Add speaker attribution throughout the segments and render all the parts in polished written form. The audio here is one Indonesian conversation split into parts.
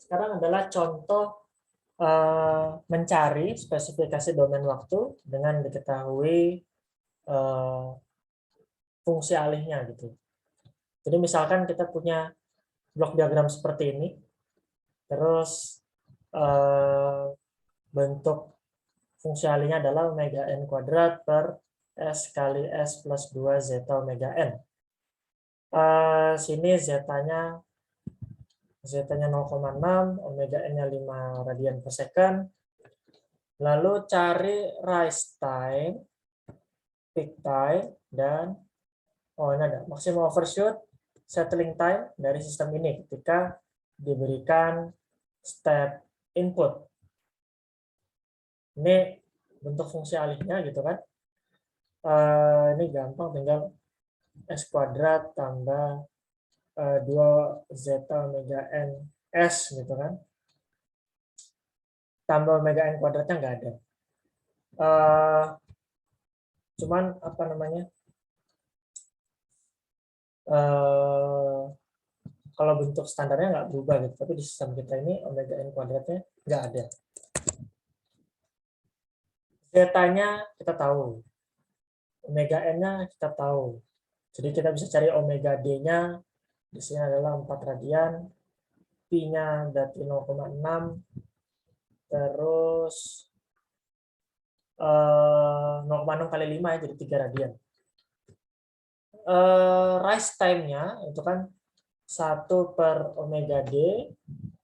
Speaker 1: sekarang adalah contoh mencari spesifikasi domain waktu dengan diketahui fungsi alihnya gitu. Jadi misalkan kita punya blok diagram seperti ini, terus bentuk fungsi alihnya adalah omega n kuadrat per S kali S plus 2 zeta omega n. Sini zeta-nya 0,6, omega n-nya 5 radian per second. Lalu cari rise time, peak time, dan ini ada maximum overshoot, settling time dari sistem ini ketika diberikan step input. Ini bentuk fungsi alihnya gitu kan. Ini gampang, tinggal S kuadrat tambah 2 zeta omega n S gitu kan. Tambah omega n kuadratnya nggak ada. Cuman apa namanya? Kalau bentuk standarnya nggak berubah gitu, tapi di sistem kita ini omega n kuadratnya nggak ada. Zeta-nya kita tahu, omega n-nya kita tahu. Jadi kita bisa cari omega d-nya, di sini adalah 4 radian, pi-nya berarti 0,6, terus 0,6 kali 5 ya, jadi 3 radian. Rise time-nya itu kan 1 per omega d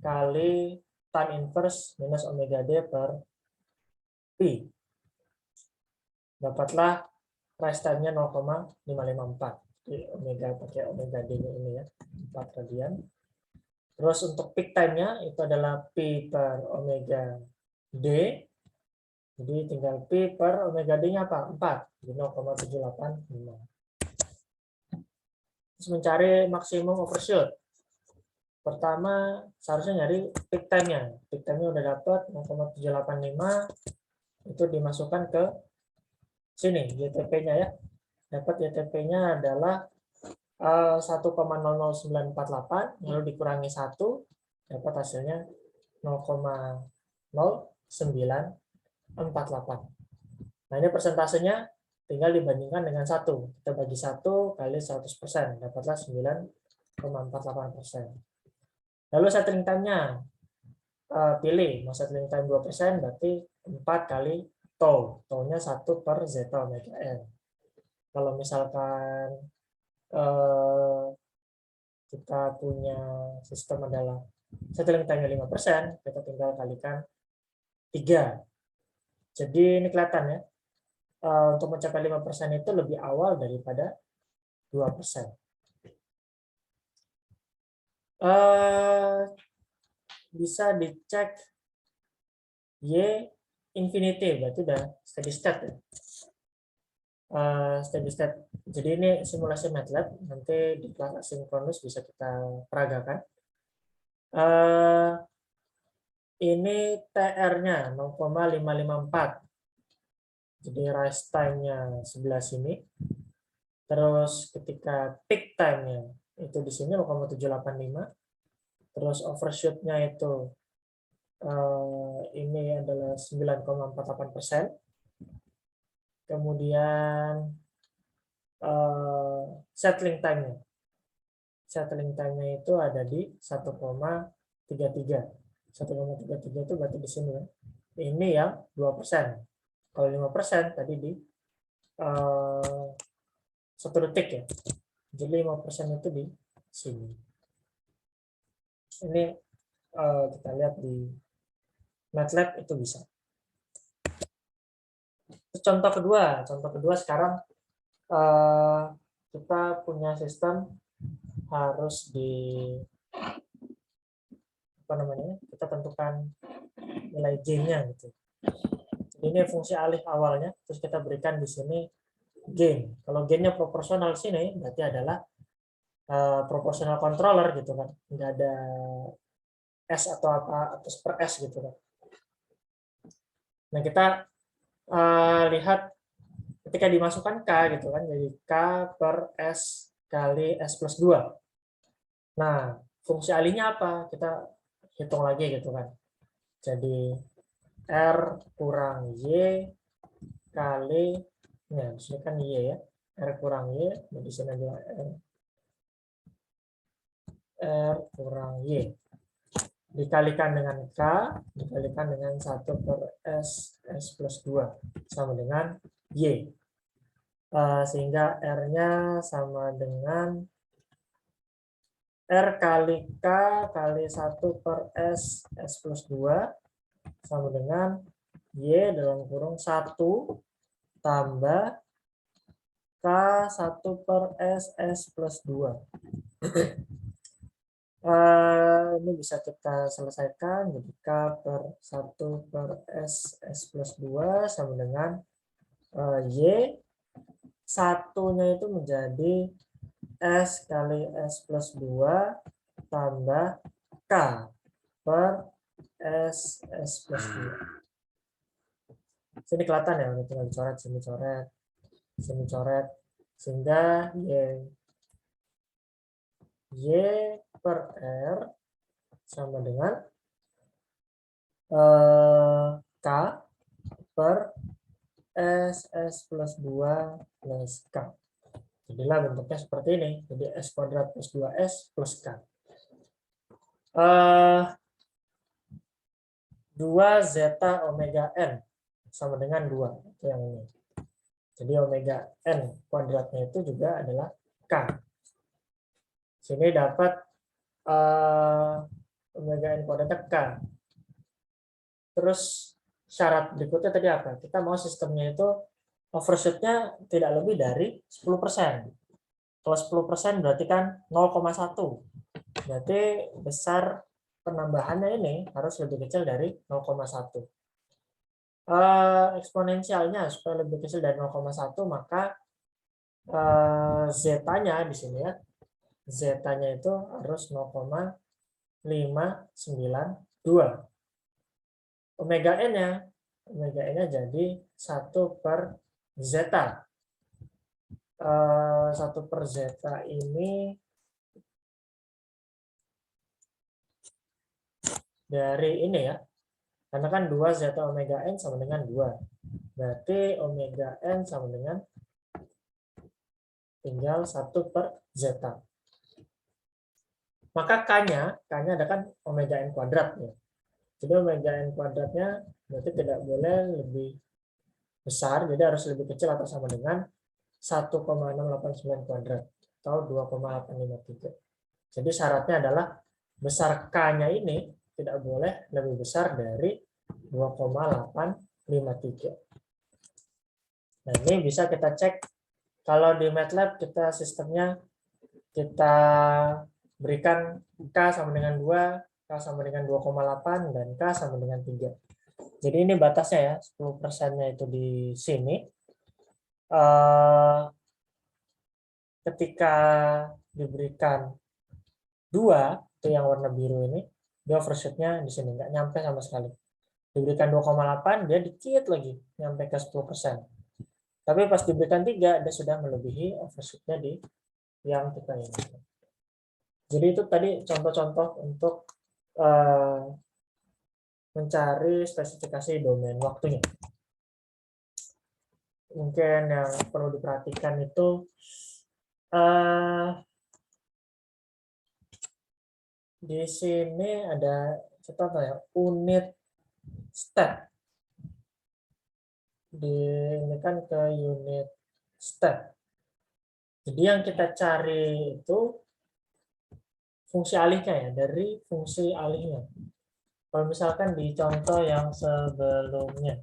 Speaker 1: kali tan inverse minus omega d per pi. Dapatlah rise time-nya 0,554. Jadi omega pakai omega d-nya ini ya, 4 radian. Terus untuk peak time-nya itu adalah pi per omega d. Jadi tinggal pi per omega d-nya apa? 4. Jadi 0,785. Terus mencari maksimum overshoot. Pertama, seharusnya nyari peak time-nya. Peak time-nya udah dapat 0,785. Itu dimasukkan ke sini, YTP-nya ya. Dapat YTP-nya adalah 1,00948, lalu dikurangi 1, dapat hasilnya 0,0948. Nah, ini persentasenya tinggal dibandingkan dengan 1. Kita bagi 1 kali 100%, dapatlah 9,48%. Lalu settling time-nya, pilih, mau settling time 2%, berarti 4 kali tau. Tau-nya 1 per zeta omega n. Kalau misalkan kita punya sistem adalah settling time-nya 5%, kita tinggal kalikan 3. Jadi ini kelihatan ya, untuk mencapai 5% itu lebih awal daripada 2%. Bisa dicek Y infinity, berarti udah steady state ya. Steady state. Jadi ini simulasi MATLAB, nanti di kelas asinkronus bisa kita peragakan. Ini TR-nya 0,554. Jadi rise time-nya sebelah sini. Terus ketika peak time-nya itu di sini 0,785. Terus overshoot-nya itu ini adalah 9,48%. Kemudian settling time-nya. Settling time-nya itu ada di 1,33. 1,33 itu berarti di sini ya. Ini yang 2%. Kalau 5% tadi di 1 detik ya. Jadi 5% itu di sini. Ini kita lihat di MATLAB itu bisa. Contoh kedua sekarang kita punya sistem harus kita tentukan nilai gain-nya gitu. Ini fungsi alih awalnya, terus kita berikan di sini gain. Kalau gain-nya proporsional sini berarti adalah proportional controller gitu kan, nggak ada S atau apa atau per S gitu kan. Nah kita lihat ketika dimasukkan K gitu kan, jadi K per S kali S plus 2. Nah fungsi alihnya apa? Kita hitung lagi gitu kan. Jadi R kurang Y kali, ya di sini kan Y ya, R kurang Y, di sini adalah R kurang Y. Dikalikan dengan K, dikalikan dengan 1 per S plus 2, sama dengan Y. Sehingga R-nya sama dengan R kali K kali 1 per S plus 2, sama dengan Y dalam kurung 1 tambah K 1 per S plus 2. Ini bisa kita selesaikan. Jadi K per 1 per S plus 2 sama dengan Y. Satunya itu menjadi S kali S plus 2 tambah K per S plus 2. Sini kelihatan ya, tinggal dicoret, sini coret, sini coret, sehingga Y per R sama dengan K per S plus 2 plus K. Jadilah bentuknya seperti ini. Jadi S kuadrat plus 2S plus K. 2 zeta omega N sama dengan 2. Itu yang ini. Jadi omega N kuadratnya itu juga adalah K. Sini dapat omega N kuadratnya K. Terus syarat berikutnya tadi apa? Kita mau sistemnya itu overshoot-nya tidak lebih dari 10%. Kalau 10% berarti kan 0,1. Berarti besar penambahannya ini harus lebih kecil dari 0,1. Eksponensialnya supaya lebih kecil dari 0,1, maka zeta-nya di sini ya. Zeta-nya itu harus 0,592. Omega N-nya jadi 1 per zeta. 1 per zeta ini dari ini ya. Karena kan 2 zeta omega N sama dengan 2. Berarti omega N sama dengan tinggal 1 per zeta. Maka K-nya ada kan omega N kuadrat ya. Jadi omega N kuadratnya berarti tidak boleh lebih besar, jadi harus lebih kecil atau sama dengan 1,689 kuadrat atau 2,853. Jadi syaratnya adalah besar K-nya ini tidak boleh lebih besar dari 2,853. Nah, ini bisa kita cek kalau di MATLAB kita sistemnya kita berikan K sama dengan 2, K sama dengan 2,8, dan K sama dengan 3. Jadi ini batasnya ya, 10%-nya itu di sini. Ketika diberikan 2, itu yang warna biru ini, dia overshoot-nya di sini, nggak nyampe sama sekali. Diberikan 2,8, dia dikit lagi, nyampe ke 10%. Tapi pas diberikan 3, dia sudah melebihi overshoot-nya di yang kita inginkan. Jadi itu tadi contoh-contoh untuk mencari spesifikasi domain waktunya. Mungkin yang perlu diperhatikan itu di sini ada contoh ya, unit step. Ini kan ke unit step. Jadi yang kita cari itu fungsi alihnya ya, dari fungsi alihnya. Kalau misalkan di contoh yang sebelumnya,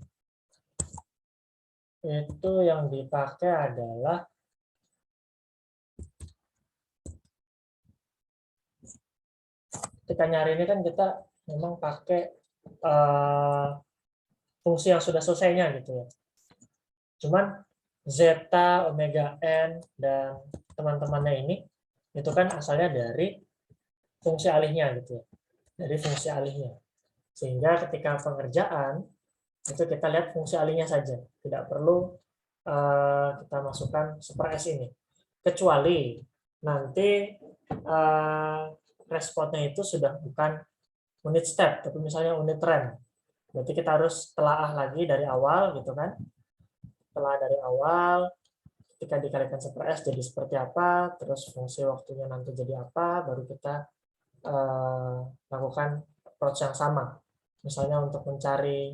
Speaker 1: itu yang dipakai adalah kita nyari ini kan kita memang pakai fungsi yang sudah selesainya gitu ya. Cuman zeta, omega n, dan teman-temannya ini itu kan asalnya dari fungsi alihnya gitu ya. Dari fungsi alihnya. Sehingga ketika pengerjaan itu kita lihat fungsi alihnya saja, tidak perlu kita masukkan super S ini, kecuali nanti responnya itu sudah bukan unit step, tapi misalnya unit rem. Berarti kita harus telaah lagi dari awal gitu kan. Telaah dari awal, ketika dikalikan 1/s jadi seperti apa, terus fungsi waktunya nanti jadi apa, baru kita lakukan approach yang sama. Misalnya untuk mencari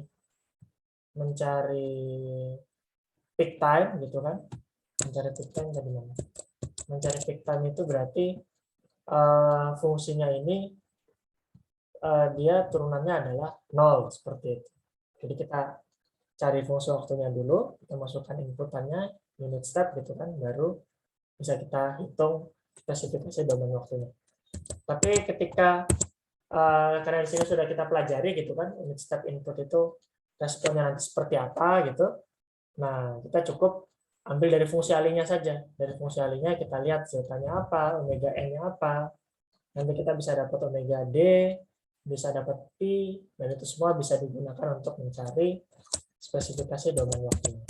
Speaker 1: peak time gitu kan. Mencari peak time jadi mana? Mencari peak time itu berarti fungsinya ini dia turunannya adalah 0 seperti itu. Jadi kita cari fungsi waktunya dulu, kita masukkan inputannya unit step gitu kan, baru bisa kita hitung spesifikasi domain waktunya. Tapi ketika karena di sini sudah kita pelajari gitu kan, unit step input itu responnya nanti seperti apa gitu. Nah, kita cukup ambil dari fungsi alinya saja. Dari fungsi alinya kita lihat zeta-nya apa, omega n-nya apa. Nanti kita bisa dapat omega d, bisa dapat pi, dan itu semua bisa digunakan untuk mencari spesifikasi domain waktunya.